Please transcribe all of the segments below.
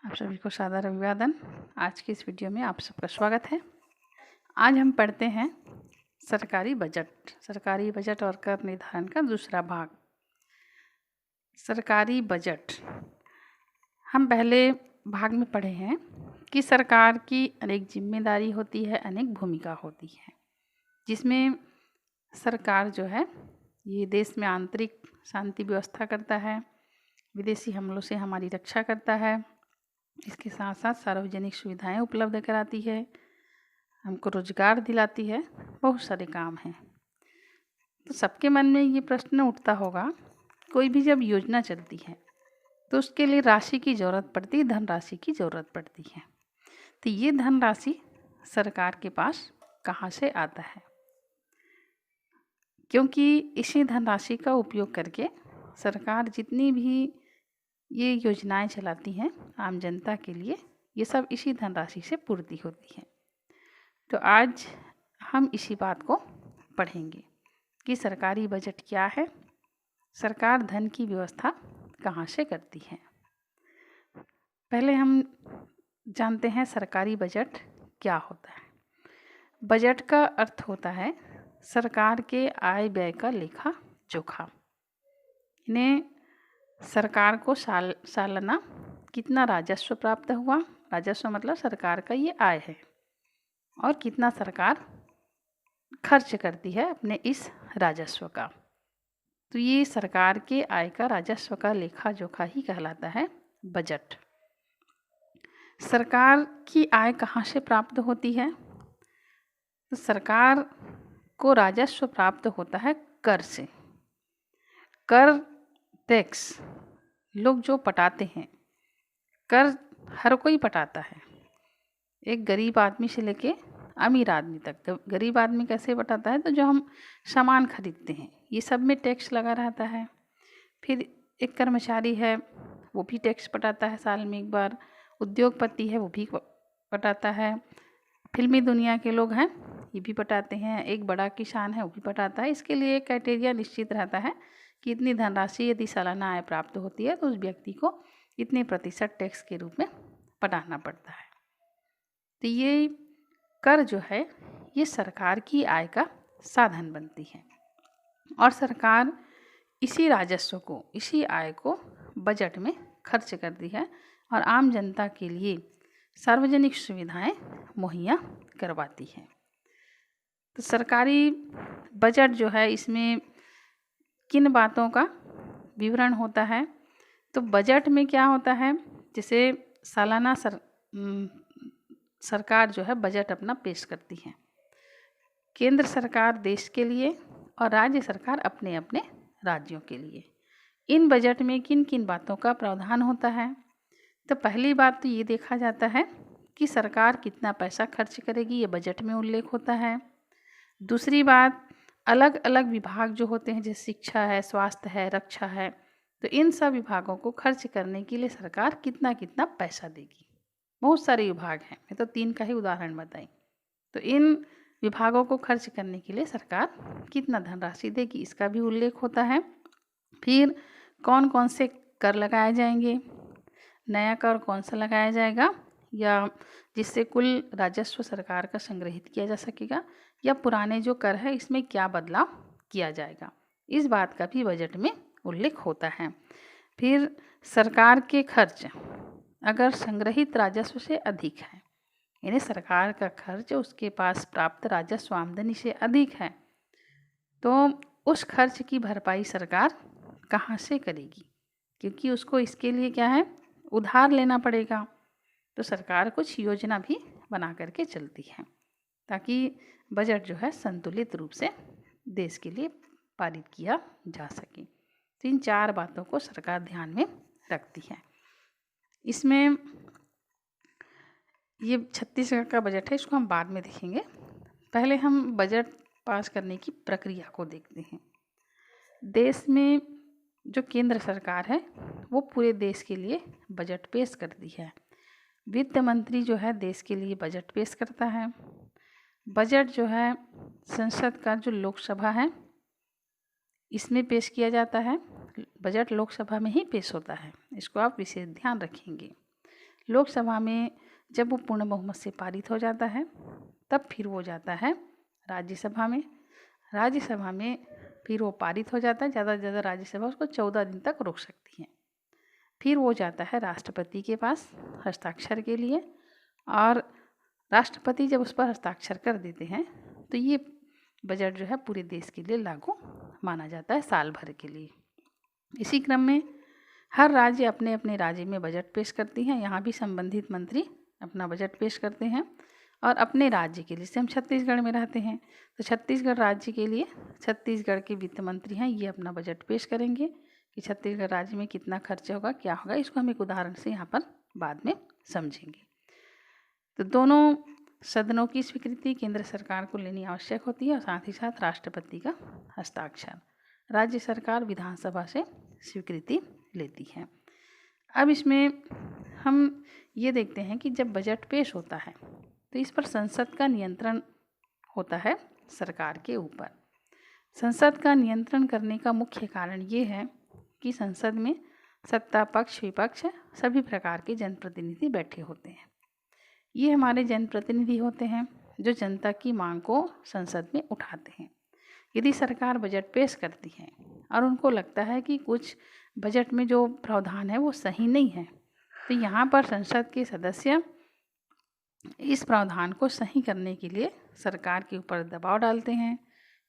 आप सभी को सादर अभिवादन। आज की इस वीडियो में आप सबका स्वागत है। आज हम पढ़ते हैं सरकारी बजट और कर निर्धारण का दूसरा भाग। सरकारी बजट हम पहले भाग में पढ़े हैं कि सरकार की अनेक जिम्मेदारी होती है, अनेक भूमिका होती है, जिसमें सरकार जो है ये देश में आंतरिक शांति व्यवस्था करता है, विदेशी हमलों से हमारी रक्षा करता है, इसके साथ साथ सार्वजनिक सुविधाएं उपलब्ध कराती है, हमको रोजगार दिलाती है, बहुत सारे काम हैं। तो सबके मन में ये प्रश्न उठता होगा, कोई भी जब योजना चलती है तो उसके लिए राशि की ज़रूरत पड़ती है, धनराशि की ज़रूरत पड़ती है। तो ये धनराशि सरकार के पास कहाँ से आता है? क्योंकि इसी धनराशि का उपयोग करके सरकार जितनी भी ये योजनाएं चलाती हैं आम जनता के लिए, ये सब इसी धनराशि से पूर्ति होती है। तो आज हम इसी बात को पढ़ेंगे कि सरकारी बजट क्या है, सरकार धन की व्यवस्था कहाँ से करती है। पहले हम जानते हैं सरकारी बजट क्या होता है। बजट का अर्थ होता है सरकार के आय व्यय का लेखा जोखा। इन्हें सरकार को सालाना कितना राजस्व प्राप्त हुआ, राजस्व मतलब सरकार का ये आय है, और कितना सरकार खर्च करती है अपने इस राजस्व का। तो ये सरकार के आय का, राजस्व का लेखा जोखा ही कहलाता है बजट। सरकार की आय कहाँ से प्राप्त होती है? तो सरकार को राजस्व प्राप्त होता है कर से। कर, टैक्स लोग जो पटाते हैं, कर हर कोई पटाता है, एक गरीब आदमी से लेके अमीर आदमी तक। गरीब आदमी कैसे पटाता है? तो जो हम सामान खरीदते हैं ये सब में टैक्स लगा रहता है। फिर एक कर्मचारी है वो भी टैक्स पटाता है साल में एक बार, उद्योगपति है वो भी पटाता है, फिल्मी दुनिया के लोग हैं ये भी पटाते हैं, एक बड़ा किसान है वो भी पटाता है। इसके लिए एक क्राइटेरिया निश्चित रहता है कि इतनी धनराशि यदि सालाना आय प्राप्त होती है तो उस व्यक्ति को इतने प्रतिशत टैक्स के रूप में पटाना पड़ता है। तो ये कर जो है ये सरकार की आय का साधन बनती है, और सरकार इसी राजस्व को, इसी आय को बजट में खर्च करती है और आम जनता के लिए सार्वजनिक सुविधाएं मुहैया करवाती है। तो सरकारी बजट जो है इसमें किन बातों का विवरण होता है? तो बजट में क्या होता है, जैसे सालाना सरकार जो है बजट अपना पेश करती है। केंद्र सरकार देश के लिए और राज्य सरकार अपने अपने राज्यों के लिए। इन बजट में किन किन बातों का प्रावधान होता है? तो पहली बात तो ये देखा जाता है कि सरकार कितना पैसा खर्च करेगी, ये बजट में उल्लेख होता है। दूसरी बात, अलग अलग विभाग जो होते हैं जैसे शिक्षा है, स्वास्थ्य है, रक्षा है, तो इन सब विभागों को खर्च करने के लिए सरकार कितना कितना पैसा देगी। बहुत सारे विभाग हैं, मैं तो 3 का ही उदाहरण बताई। तो इन विभागों को खर्च करने के लिए सरकार कितना धनराशि देगी इसका भी उल्लेख होता है। फिर कौन कौन से कर लगाए जाएंगे, नया कर कौन सा लगाया जाएगा, या जिससे कुल राजस्व सरकार का संग्रहित किया जा सकेगा, या पुराने जो कर है इसमें क्या बदलाव किया जाएगा, इस बात का भी बजट में उल्लेख होता है। फिर सरकार के खर्च अगर संग्रहित राजस्व से अधिक है, यानी सरकार का खर्च उसके पास प्राप्त राजस्व आमदनी से अधिक है, तो उस खर्च की भरपाई सरकार कहाँ से करेगी? क्योंकि उसको इसके लिए क्या है, उधार लेना पड़ेगा। तो सरकार कुछ योजना भी बना करके चलती है ताकि बजट जो है संतुलित रूप से देश के लिए पारित किया जा सके। तो इन 4 बातों को सरकार ध्यान में रखती है। इसमें ये छत्तीसगढ़ का बजट है, इसको हम बाद में देखेंगे। पहले हम बजट पास करने की प्रक्रिया को देखते हैं। देश में जो केंद्र सरकार है वो पूरे देश के लिए बजट पेश करती है। वित्त मंत्री जो है देश के लिए बजट पेश करता है। बजट जो है संसद का जो लोकसभा है इसमें पेश किया जाता है। बजट लोकसभा में ही पेश होता है, इसको आप विशेष ध्यान रखेंगे। लोकसभा में जब वो पूर्ण बहुमत से पारित हो जाता है तब फिर वो जाता है राज्यसभा में। राज्यसभा में फिर वो पारित हो जाता है, ज़्यादा से ज़्यादा राज्यसभा उसको 14 दिन तक रोक सकती है। फिर वो जाता है राष्ट्रपति के पास हस्ताक्षर के लिए, और राष्ट्रपति जब उस पर हस्ताक्षर कर देते हैं तो ये बजट जो है पूरे देश के लिए लागू माना जाता है साल भर के लिए। इसी क्रम में हर राज्य अपने अपने राज्य में बजट पेश करती हैं। यहाँ भी संबंधित मंत्री अपना बजट पेश करते हैं और अपने राज्य के लिए, जैसे हम छत्तीसगढ़ में रहते हैं तो छत्तीसगढ़ राज्य के लिए छत्तीसगढ़ के वित्त मंत्री हैं, ये अपना बजट पेश करेंगे कि छत्तीसगढ़ राज्य में कितना खर्च होगा, क्या होगा। इसको हम एक उदाहरण से यहाँ पर बाद में समझेंगे। तो दोनों सदनों की स्वीकृति केंद्र सरकार को लेनी आवश्यक होती है और साथ ही साथ राष्ट्रपति का हस्ताक्षर। राज्य सरकार विधानसभा से स्वीकृति लेती है। अब इसमें हम ये देखते हैं कि जब बजट पेश होता है तो इस पर संसद का नियंत्रण होता है सरकार के ऊपर। संसद का नियंत्रण करने का मुख्य कारण ये है कि संसद में सत्ता पक्ष विपक्ष सभी प्रकार के जनप्रतिनिधि बैठे होते हैं। ये हमारे जनप्रतिनिधि होते हैं जो जनता की मांग को संसद में उठाते हैं। यदि सरकार बजट पेश करती है और उनको लगता है कि कुछ बजट में जो प्रावधान है वो सही नहीं है, तो यहाँ पर संसद के सदस्य इस प्रावधान को सही करने के लिए सरकार के ऊपर दबाव डालते हैं,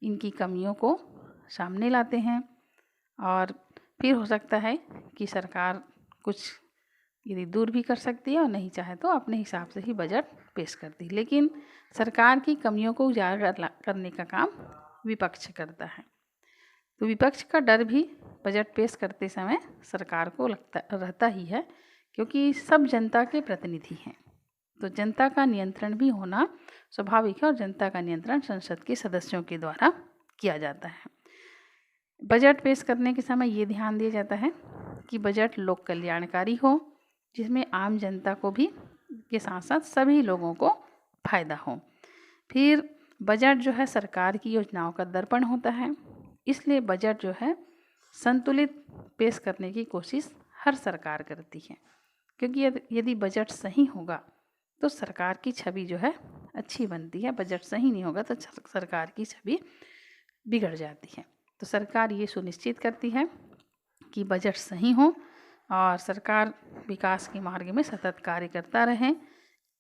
इनकी कमियों को सामने लाते हैं और फिर हो सकता है कि सरकार कुछ यदि दूर भी कर सकती है और नहीं चाहे तो अपने हिसाब से ही बजट पेश करती है। लेकिन सरकार की कमियों को उजागर करने का काम विपक्ष करता है। तो विपक्ष का डर भी बजट पेश करते समय सरकार को रहता ही है, क्योंकि सब जनता के प्रतिनिधि हैं। तो जनता का नियंत्रण भी होना स्वाभाविक है और जनता का नियंत्रण संसद के सदस्यों के द्वारा किया जाता है। बजट पेश करने के समय ये ध्यान दिया जाता है कि बजट लोक कल्याणकारी हो, जिसमें आम जनता को भी के साथ साथ सभी लोगों को फायदा हो। फिर बजट जो है सरकार की योजनाओं का दर्पण होता है, इसलिए बजट जो है संतुलित पेश करने की कोशिश हर सरकार करती है, क्योंकि यदि बजट सही होगा तो सरकार की छवि जो है अच्छी बनती है। बजट सही नहीं होगा तो सरकार की छवि बिगड़ जाती है। तो सरकार ये सुनिश्चित करती है कि बजट सही हो और सरकार विकास के मार्ग में सतत कार्य करता रहे,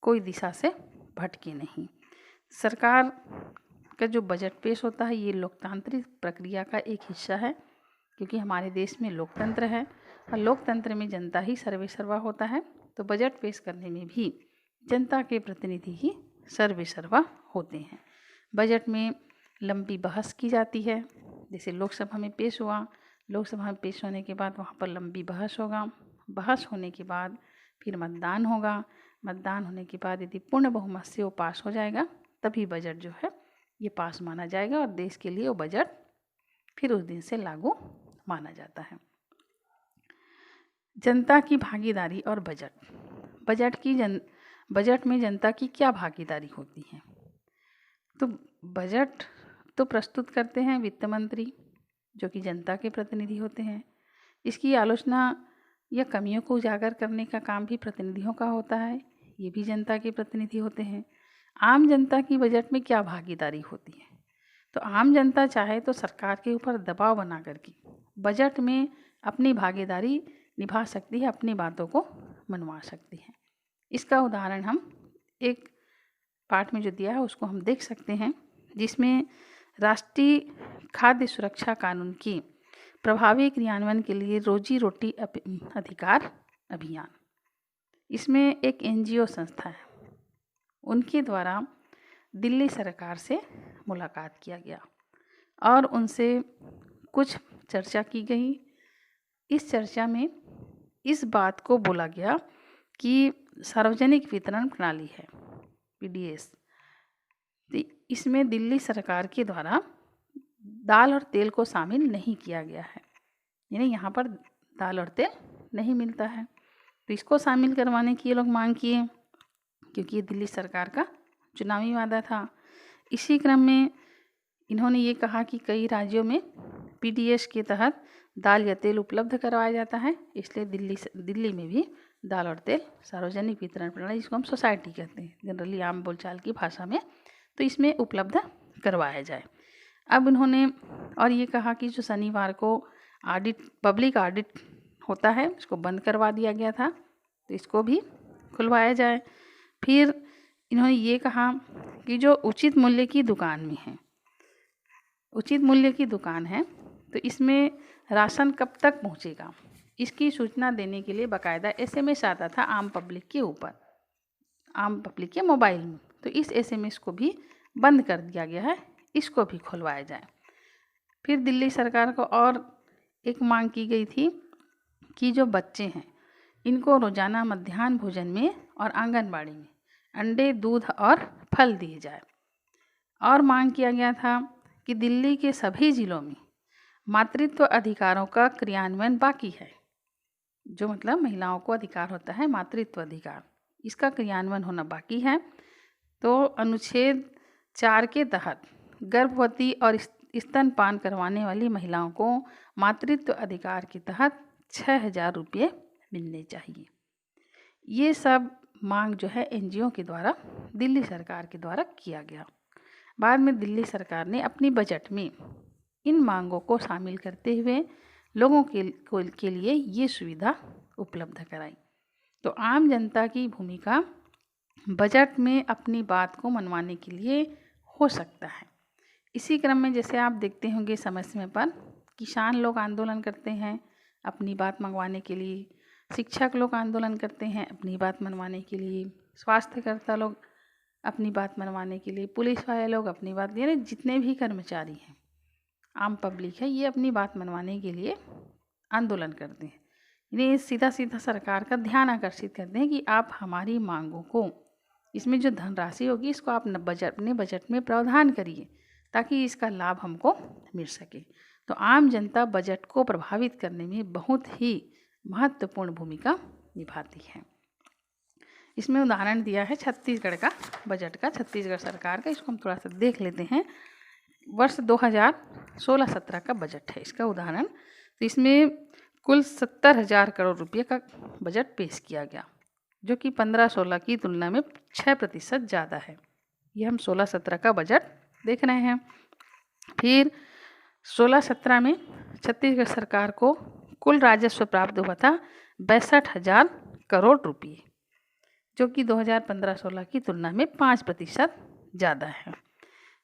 कोई दिशा से भटके नहीं। सरकार का जो बजट पेश होता है ये लोकतांत्रिक प्रक्रिया का एक हिस्सा है, क्योंकि हमारे देश में लोकतंत्र है और लोकतंत्र में जनता ही सर्वेसर्वा होता है। तो बजट पेश करने में भी जनता के प्रतिनिधि ही सर्वेसर्वा होते हैं। बजट में लंबी बहस की जाती है, जैसे लोकसभा में पेश हुआ, लोकसभा में पेश होने के बाद वहाँ पर लंबी बहस होगा, बहस होने के बाद फिर मतदान होगा, मतदान होने के बाद यदि पूर्ण बहुमत से वो पास हो जाएगा तभी बजट जो है ये पास माना जाएगा और देश के लिए वो बजट फिर उस दिन से लागू माना जाता है। जनता की भागीदारी और बजट में जनता की क्या भागीदारी होती है। तो बजट तो प्रस्तुत करते हैं वित्त मंत्री, जो कि जनता के प्रतिनिधि होते हैं। इसकी आलोचना या कमियों को उजागर करने का काम भी प्रतिनिधियों का होता है, ये भी जनता के प्रतिनिधि होते हैं। आम जनता की बजट में क्या भागीदारी होती है, तो आम जनता चाहे तो सरकार के ऊपर दबाव बना करके बजट में अपनी भागीदारी निभा सकती है, अपनी बातों को मनवा सकती है। इसका उदाहरण हम एक पाठ में जो दिया है उसको हम देख सकते हैं, जिसमें राष्ट्रीय खाद्य सुरक्षा कानून की प्रभावी क्रियान्वयन के लिए रोजी रोटी अधिकार अभियान, इसमें एक NGO संस्था है, उनके द्वारा दिल्ली सरकार से मुलाकात किया गया और उनसे कुछ चर्चा की गई। इस चर्चा में इस बात को बोला गया कि सार्वजनिक वितरण प्रणाली है PDS, इसमें दिल्ली सरकार के द्वारा दाल और तेल को शामिल नहीं किया गया है, यानी यहाँ पर दाल और तेल नहीं मिलता है। तो इसको शामिल करवाने की ये लोग मांग किए, क्योंकि ये दिल्ली सरकार का चुनावी वादा था। इसी क्रम में इन्होंने ये कहा कि कई राज्यों में PDS के तहत दाल या तेल उपलब्ध करवाया जाता है, इसलिए दिल्ली में भी दाल और तेल सार्वजनिक वितरण प्रणाली, जिसको हम सोसाइटी कहते हैं जनरली आम बोलचाल की भाषा में, तो इसमें उपलब्ध करवाया जाए। अब उन्होंने और ये कहा कि जो शनिवार को ऑडिट, पब्लिक ऑडिट होता है, इसको बंद करवा दिया गया था, तो इसको भी खुलवाया जाए। फिर इन्होंने ये कहा कि जो उचित मूल्य की दुकान में है, उचित मूल्य की दुकान है, तो इसमें राशन कब तक पहुंचेगा, इसकी सूचना देने के लिए बाकायदा SMS आता था आम पब्लिक के ऊपर, आम पब्लिक के मोबाइल में, तो इस SMS को भी बंद कर दिया गया है, इसको भी खुलवाया जाए। फिर दिल्ली सरकार को और एक मांग की गई थी कि जो बच्चे हैं इनको रोज़ाना मध्याह्न भोजन में और आंगनबाड़ी में अंडे, दूध और फल दिए जाए। और मांग किया गया था कि दिल्ली के सभी ज़िलों में मातृत्व अधिकारों का क्रियान्वयन बाकी है, जो मतलब महिलाओं को अधिकार होता है मातृत्व अधिकार, इसका क्रियान्वयन होना बाकी है। तो अनुच्छेद 4 के तहत गर्भवती और स्तनपान करवाने वाली महिलाओं को मातृत्व अधिकार के तहत 6,000 रुपये मिलने चाहिए। ये सब मांग जो है NGO के द्वारा, दिल्ली सरकार के द्वारा किया गया। बाद में दिल्ली सरकार ने अपनी बजट में इन मांगों को शामिल करते हुए लोगों के लिए ये सुविधा उपलब्ध कराई। तो आम जनता की भूमिका बजट में अपनी बात को मनवाने के लिए हो सकता है। इसी क्रम में जैसे आप देखते होंगे समय समय पर किसान लोग आंदोलन करते हैं अपनी बात मंगवाने के लिए, शिक्षक लोग आंदोलन करते हैं अपनी बात मनवाने के लिए, स्वास्थ्यकर्ता लोग अपनी बात मनवाने के लिए, पुलिस वाले लोग अपनी बात, यानी जितने भी कर्मचारी हैं, आम पब्लिक है, ये अपनी बात मनवाने के लिए आंदोलन करते हैं। यानी सीधा सीधा सरकार का ध्यान आकर्षित करते हैं कि आप हमारी मांगों को, इसमें जो धनराशि होगी इसको आप अपने बजट में प्रावधान करिए ताकि इसका लाभ हमको मिल सके। तो आम जनता बजट को प्रभावित करने में बहुत ही महत्वपूर्ण भूमिका निभाती है। इसमें उदाहरण दिया है छत्तीसगढ़ का बजट का, छत्तीसगढ़ सरकार का, इसको हम थोड़ा सा देख लेते हैं। वर्ष 2016-17 का बजट है इसका उदाहरण। तो इसमें कुल 70,000 करोड़ रुपये का बजट पेश किया गया, जो कि 15-16 की तुलना में 6% ज़्यादा है। ये हम 16-17 का बजट देख रहे हैं। फिर 16-17 में छत्तीसगढ़ सरकार को कुल राजस्व प्राप्त हुआ था 62,000 करोड़ रुपये, जो कि 2015-16 की तुलना में 5% ज़्यादा है।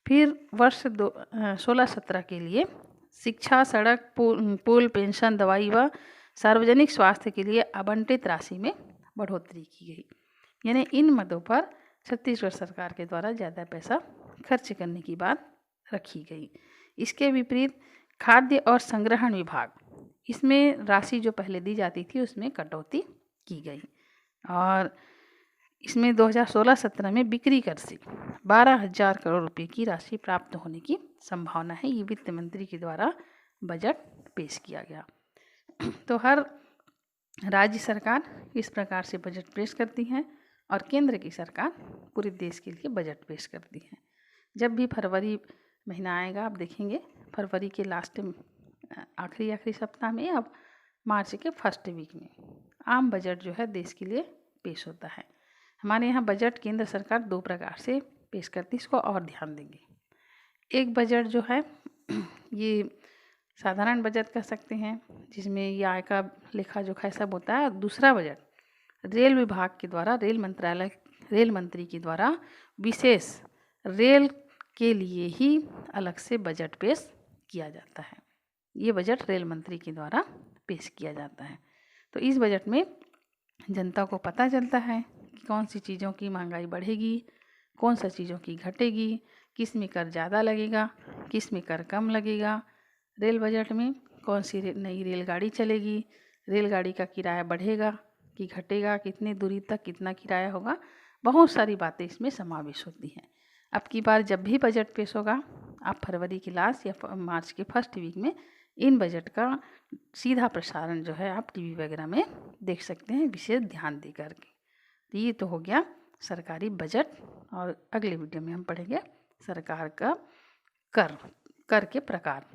फिर वर्ष 16-17 के लिए शिक्षा, सड़क, पुल, पेंशन, दवाई व सार्वजनिक स्वास्थ्य के लिए आवंटित राशि में बढ़ोतरी की गई। यानी इन मदों पर छत्तीसगढ़ सरकार के द्वारा ज़्यादा पैसा खर्च करने की बात रखी गई। इसके विपरीत खाद्य और संग्रहण विभाग, इसमें राशि जो पहले दी जाती थी उसमें कटौती की गई और इसमें 2016-17 में बिक्री कर से 12,000 करोड़ रुपए की राशि प्राप्त होने की संभावना है। ये वित्त मंत्री के द्वारा बजट पेश किया गया। तो हर राज्य सरकार इस प्रकार से बजट पेश करती है और केंद्र की सरकार पूरे देश के लिए बजट पेश करती है। जब भी फरवरी महीना आएगा, आप देखेंगे फरवरी के लास्ट आखिरी सप्ताह में, अब मार्च के फर्स्ट वीक में आम बजट जो है देश के लिए पेश होता है। हमारे यहाँ बजट केंद्र सरकार 2 प्रकार से पेश करती है, इसको और ध्यान देंगे। एक बजट जो है ये साधारण बजट कह सकते हैं, जिसमें ये आय का लेखा जोखा सब होता है। और दूसरा बजट रेल विभाग के द्वारा, रेल मंत्री के द्वारा विशेष रेल के लिए ही अलग से बजट पेश किया जाता है। ये बजट रेल मंत्री के द्वारा पेश किया जाता है। तो इस बजट में जनता को पता चलता है कि कौन सी चीज़ों की महंगाई बढ़ेगी, कौन सा चीज़ों की घटेगी, किस में कर ज़्यादा लगेगा, किस में कर कम लगेगा, रेल बजट में कौन सी नई रेलगाड़ी चलेगी, रेलगाड़ी का किराया बढ़ेगा कि घटेगा, कितनी दूरी तक कितना किराया होगा, बहुत सारी बातें इसमें समावेश होती हैं। अब की बार जब भी बजट पेश होगा, आप फरवरी के लास्ट या मार्च के फर्स्ट वीक में इन बजट का सीधा प्रसारण जो है आप टीवी वगैरह में देख सकते हैं, विशेष ध्यान दे करके। तो ये तो हो गया सरकारी बजट, और अगले वीडियो में हम पढ़ेंगे सरकार का कर के प्रकार।